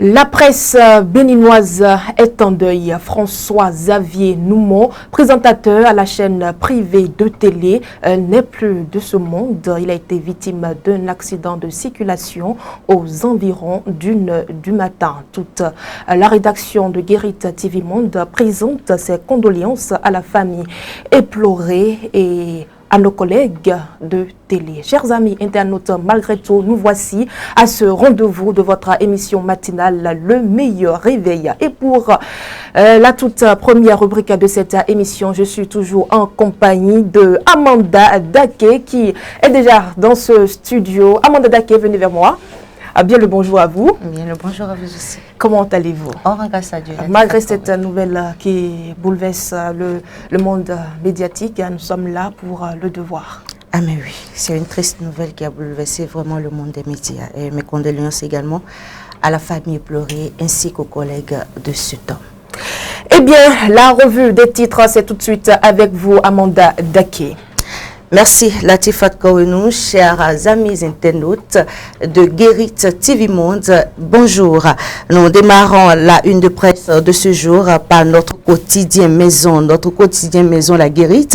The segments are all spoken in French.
La presse béninoise est en deuil. François-Xavier Noumon, présentateur à la chaîne privée de télé, n'est plus de ce monde. Il a été victime d'un accident de circulation aux environs d'1h du matin. Toute la rédaction de Guérit TV Monde présente ses condoléances à la famille éplorée et à nos collègues de télé. Chers amis internautes, malgré tout, nous voici à ce rendez-vous de votre émission matinale, le meilleur réveil. Et pour la toute première rubrique de cette émission, je suis toujours en compagnie de Amanda Daké qui est déjà dans ce studio. Amanda Daké, venez vers moi. Bien le bonjour à vous. Bien le bonjour à vous aussi. Comment allez-vous? Malgré cette nouvelle qui bouleverse le monde médiatique, nous sommes là pour le devoir. Ah mais oui, c'est une triste nouvelle qui a bouleversé vraiment le monde des médias. Et mes condoléances également à la famille éplorée ainsi qu'aux collègues de ce temps. Eh bien, la revue des titres, c'est tout de suite avec vous, Amanda Daké. Merci Latifat Kouenou, chers amis internautes de Guérit TV Monde. Bonjour. Nous démarrons la une de presse de ce jour par notre quotidien maison, La Guérit,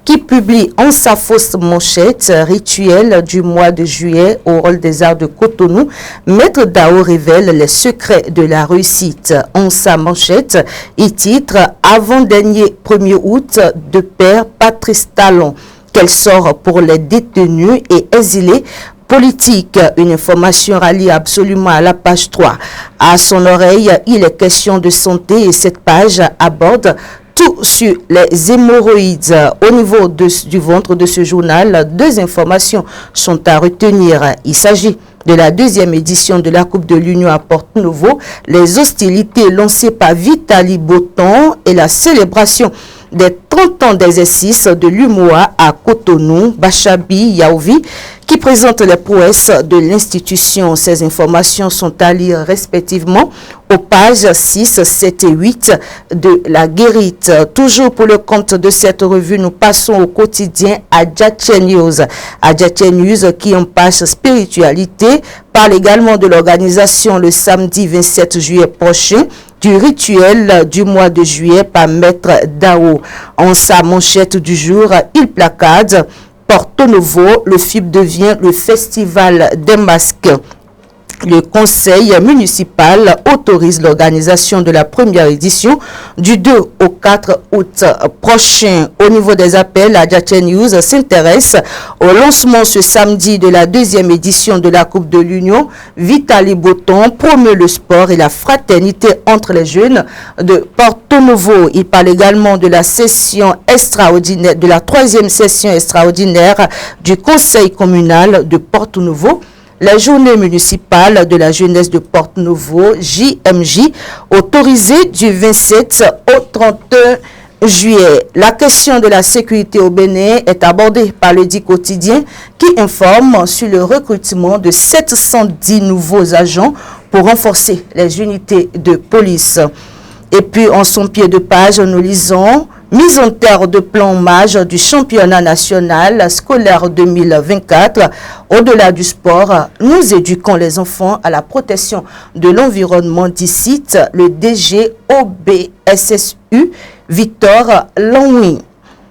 qui publie en sa fausse manchette rituel du mois de juillet au rôle des arts de Cotonou. Maître Dao révèle les secrets de la réussite. En sa manchette, il titre avant-dernier 1er août de père Patrice Talon. Quel sort pour les détenus et exilés politiques. Une information rallie absolument à la page 3. À son oreille, il est question de santé et cette page aborde tout sur les hémorroïdes. Au niveau du ventre de ce journal, 2 informations sont à retenir. Il s'agit de la 2e édition de la Coupe de l'Union à Porto-Novo, les hostilités lancées par Vitali Boton et la célébration des 30 ans d'exercice de l'UMOA à Cotonou, Bachabi, Yaouvi, qui présente les prouesses de l'institution. Ces informations sont à lire respectivement aux pages 6, 7 et 8 de la Guérit. Toujours pour le compte de cette revue, nous passons au quotidien Adjatché News. Adjatché News qui en page spiritualité parle également de l'organisation le samedi 27 juillet prochain du rituel du mois de juillet par Maître Dao. En sa manchette du jour, il placade Porto-Novo, le FIB devient le festival des masques. Le conseil municipal autorise l'organisation de la première édition du 2 au 4 août prochain. Au niveau des appels, Adjatché News s'intéresse au lancement ce samedi de la 2e édition de la Coupe de l'Union. Vitali Boton promeut le sport et la fraternité entre les jeunes de Porto-Novo. Il parle également de la session extraordinaire, de la 3e session extraordinaire du conseil communal de Porto-Novo. La journée municipale de la jeunesse de Porto-Novo, JMJ, autorisée du 27 au 31 juillet. La question de la sécurité au Bénin est abordée par le dit quotidien qui informe sur le recrutement de 710 nouveaux agents pour renforcer les unités de police. Et puis, en son pied de page, nous lisons mise en terre de plan hommage du championnat national scolaire 2024. Au-delà du sport, nous éduquons les enfants à la protection de l'environnement d'ici le DG OBSSU Victor Langui.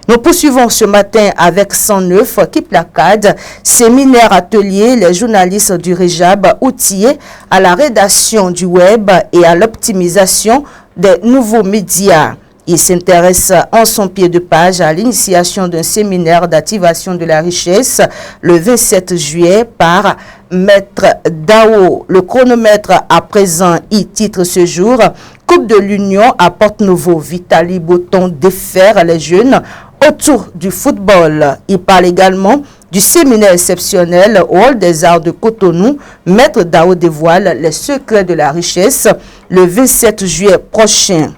Nous poursuivons ce matin avec 109 qui placade séminaire atelier les journalistes du REJAB outillés à la rédaction du web et à l'optimisation des nouveaux médias. Il s'intéresse en son pied de page à l'initiation d'un séminaire d'activation de la richesse le 27 juillet par Maître Dao. Le chronomètre à présent, il titre ce jour Coupe de l'Union à Porto-Novo. Vitali Boton défaire les jeunes autour du football. Il parle également du séminaire exceptionnel au Hall des Arts de Cotonou. Maître Dao dévoile les secrets de la richesse le 27 juillet prochain.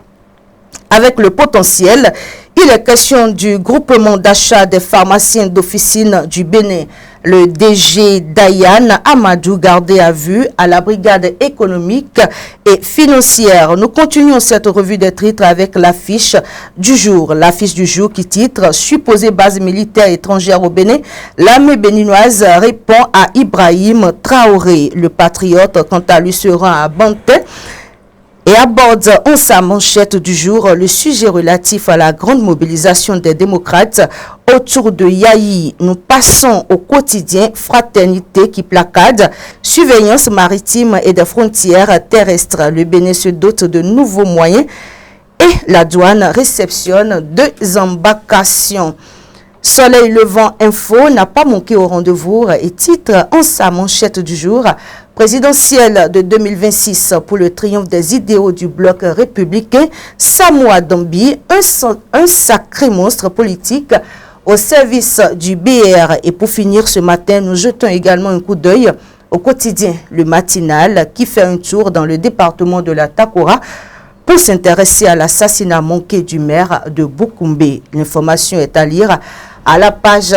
Avec le potentiel, il est question du groupement d'achat des pharmaciens d'officine du Bénin. Le DG Dayan Amadou, gardé à vue à la brigade économique et financière. Nous continuons cette revue des titres avec l'affiche du jour. L'affiche du jour qui titre « Supposée base militaire étrangère au Bénin, l'armée béninoise répond à Ibrahim Traoré. Le patriote, quant à lui, se rend à Banté et aborde en sa manchette du jour le sujet relatif à la grande mobilisation des démocrates autour de Yayi. Nous passons au quotidien fraternité qui placade, surveillance maritime et des frontières terrestres. Le Bénin se dote de nouveaux moyens et la douane réceptionne 2 embarcations. Soleil levant info n'a pas manqué au rendez-vous et titre en sa manchette du jour présidentielle de 2026 pour le triomphe des idéaux du bloc républicain. Samoa Dambi, un sacré monstre politique au service du BR. Et pour finir ce matin, nous jetons également un coup d'œil au quotidien, le matinal, qui fait un tour dans le département de la Takora pour s'intéresser à l'assassinat manqué du maire de Boukoumbe. L'information est à lire à la page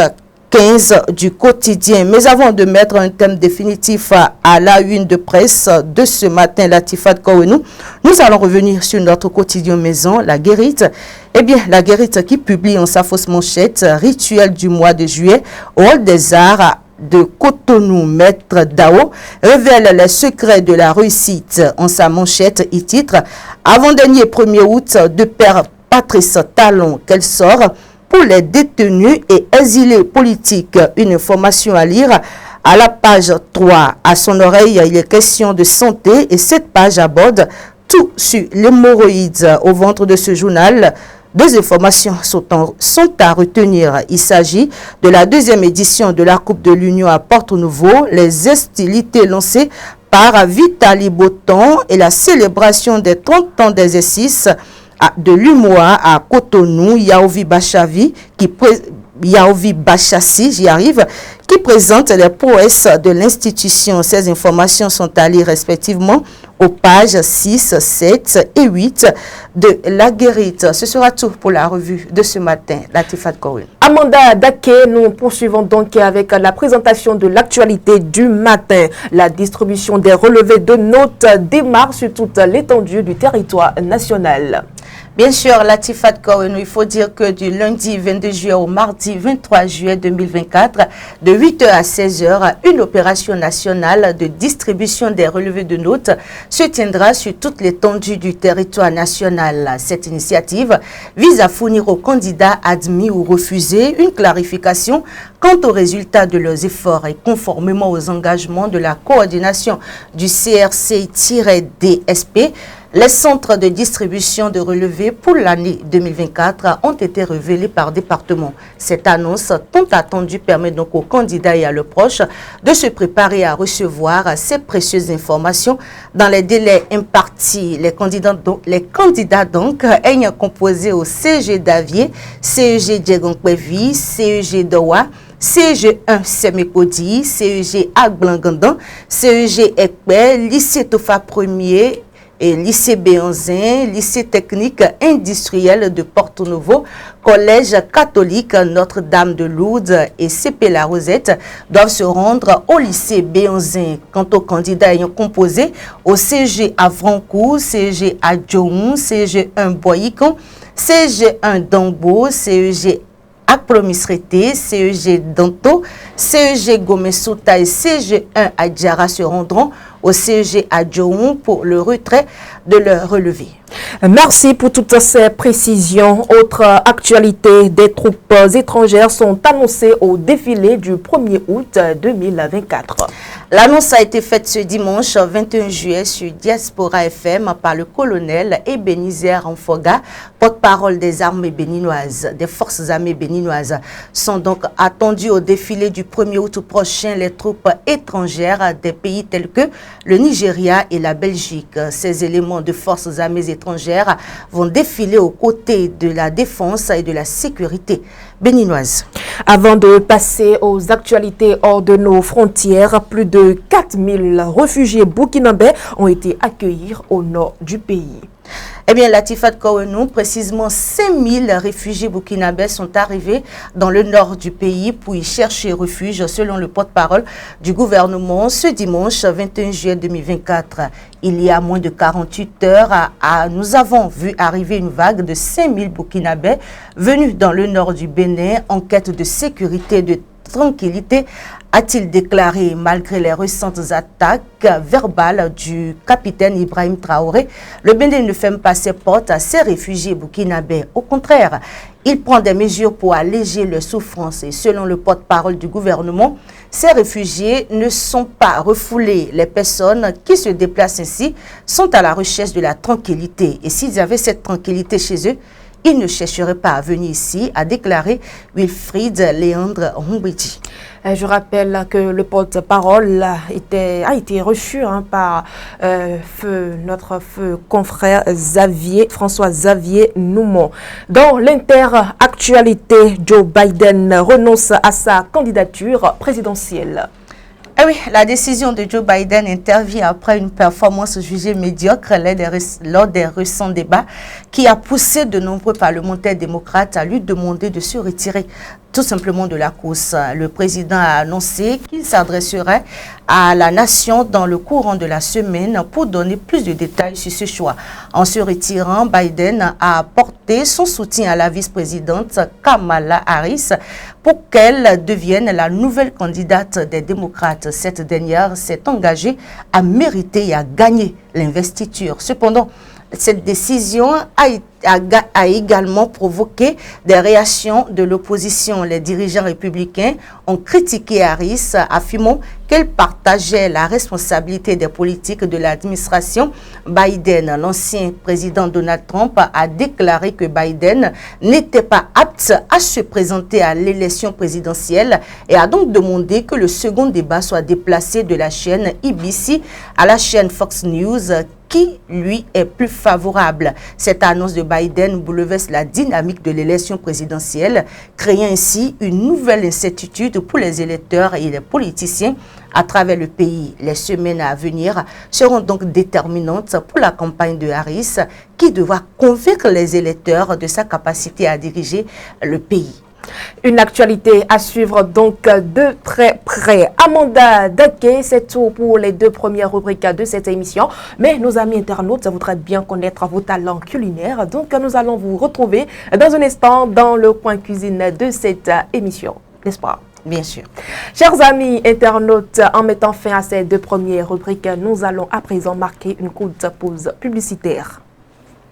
15 du quotidien. Mais avant de mettre un thème définitif à la une de presse de ce matin, Latifat Kouenou, nous allons revenir sur notre quotidien maison, La Guérite. Eh bien, La Guérite qui publie en sa fausse manchette « Rituel du mois de juillet au Hall des Arts de Cotonou, Maître Dao révèle les secrets de la réussite ». En sa manchette, il titre « Avant-dernier 1er août de Père Patrice Talon, qu'elle sort pour les détenus et exilés politiques ». Une information à lire à la page 3. À son oreille, il est question de santé et cette page aborde tout sur l'hémorroïde. Au ventre de ce journal, 2 informations sont à retenir. Il s'agit de la 2e édition de la Coupe de l'Union à Porto-Nouveau, les hostilités lancées par Vitali Boton et la célébration des 30 ans d'exercice de l'UMOA à Cotonou. Yaovi Bachassi, j'y arrive, qui présente les prouesses de l'institution. Ces informations sont à lire respectivement aux pages 6, 7 et 8 de La Guérite. Ce sera tout pour la revue de ce matin. Latifat Kouenou. Amanda Daké, nous poursuivons donc avec la présentation de l'actualité du matin. La distribution des relevés de notes démarre sur toute l'étendue du territoire national. Bien sûr, Latifat Kouenou, il faut dire que du lundi 22 juillet au mardi 23 juillet 2024, de 8h à 16h, une opération nationale de distribution des relevés de notes se tiendra sur toute l'étendue du territoire national. Cette initiative vise à fournir aux candidats admis ou refusés une clarification quant aux résultats de leurs efforts et conformément aux engagements de la coordination du CRC-DSP. Les centres de distribution de relevés pour l'année 2024 ont été révélés par département. Cette annonce tant attendue permet donc aux candidats et à leurs proches de se préparer à recevoir ces précieuses informations dans les délais impartis. Les candidats donc ayant composé au CEG d'Avier, CEG Djegonkwevi, CEG Dowa, CEG1 Semekodi, CEG Agblangandan, CEG Ekpe, lycée Tofa 1er et lycée Béanzin, lycée technique industriel de Porto-Nouveau, collège catholique Notre-Dame de Lourdes et CP La Rosette doivent se rendre au lycée Béanzin. Quant aux candidats ayant composé au CG Avrancourt, CG Adjoun, CG1 Boyikon, CG1 Dambo, CEG Akpromisrete, CEG Danto, CEG Gomesouta et CG1 Adjara se rendront au CEG Adjoun pour le retrait de leur relevé. Merci pour toutes ces précisions. Autre actualité, des troupes étrangères sont annoncées au défilé du 1er août 2024. L'annonce a été faite ce dimanche 21 juillet sur Diaspora FM par le colonel Ebenezer Anfoga, porte-parole des armées béninoises, des forces armées béninoises. Sont donc attendus au défilé du 1er août prochain les troupes étrangères des pays tels que le Nigeria et la Belgique. Ces éléments de forces armées étrangères vont défiler aux côtés de la défense et de la sécurité béninoise. Avant de passer aux actualités hors de nos frontières, plus de 4000 réfugiés burkinabés ont été accueillis au nord du pays. Eh bien, Latifat Kowenou, précisément 5000 réfugiés burkinabés sont arrivés dans le nord du pays pour y chercher refuge, selon le porte-parole du gouvernement, ce dimanche 21 juillet 2024. Il y a moins de 48 heures, nous avons vu arriver une vague de 5000 burkinabés venus dans le nord du Bénin en quête de sécurité et de tranquillité, a-t-il déclaré. Malgré les récentes attaques verbales du capitaine Ibrahim Traoré, le Bénin ne ferme pas ses portes à ces réfugiés burkinabés. Au contraire, il prend des mesures pour alléger leurs souffrances. Et selon le porte-parole du gouvernement, ces réfugiés ne sont pas refoulés. Les personnes qui se déplacent ainsi sont à la recherche de la tranquillité. Et s'ils avaient cette tranquillité chez eux, ils ne chercheraient pas à venir ici, a déclaré Wilfried Léandre Humbiti. Je rappelle que le porte-parole a été reçu par notre confrère François Xavier Noumon. Dans l'interactualité, Joe Biden renonce à sa candidature présidentielle. Eh oui, la décision de Joe Biden intervient après une performance jugée médiocre lors des récents débats qui a poussé de nombreux parlementaires démocrates à lui demander de se retirer tout simplement de la course. Le président a annoncé qu'il s'adresserait à la nation dans le courant de la semaine pour donner plus de détails sur ce choix. En se retirant, Biden a apporté son soutien à la vice-présidente Kamala Harris pour qu'elle devienne la nouvelle candidate des démocrates. Cette dernière s'est engagée à mériter et à gagner l'investiture. Cependant, cette décision a également provoqué des réactions de l'opposition. Les dirigeants républicains ont critiqué Harris, affirmant qu'elle partageait la responsabilité des politiques de l'administration Biden. L'ancien président Donald Trump a déclaré que Biden n'était pas apte à se présenter à l'élection présidentielle et a donc demandé que le second débat soit déplacé de la chaîne ABC à la chaîne Fox News, qui lui est plus favorable. Cette annonce de Biden bouleverse la dynamique de l'élection présidentielle, créant ainsi une nouvelle incertitude pour les électeurs et les politiciens à travers le pays. Les semaines à venir seront donc déterminantes pour la campagne de Harris, qui devra convaincre les électeurs de sa capacité à diriger le pays. Une actualité à suivre donc de très près. Amanda Daké, c'est tout pour les deux premières rubriques de cette émission. Mais nos amis internautes voudraient bien connaître vos talents culinaires. Donc nous allons vous retrouver dans un instant dans le coin cuisine de cette émission. N'est-ce pas? Bien sûr. Chers amis internautes, en mettant fin à ces deux premières rubriques, nous allons à présent marquer une courte pause publicitaire.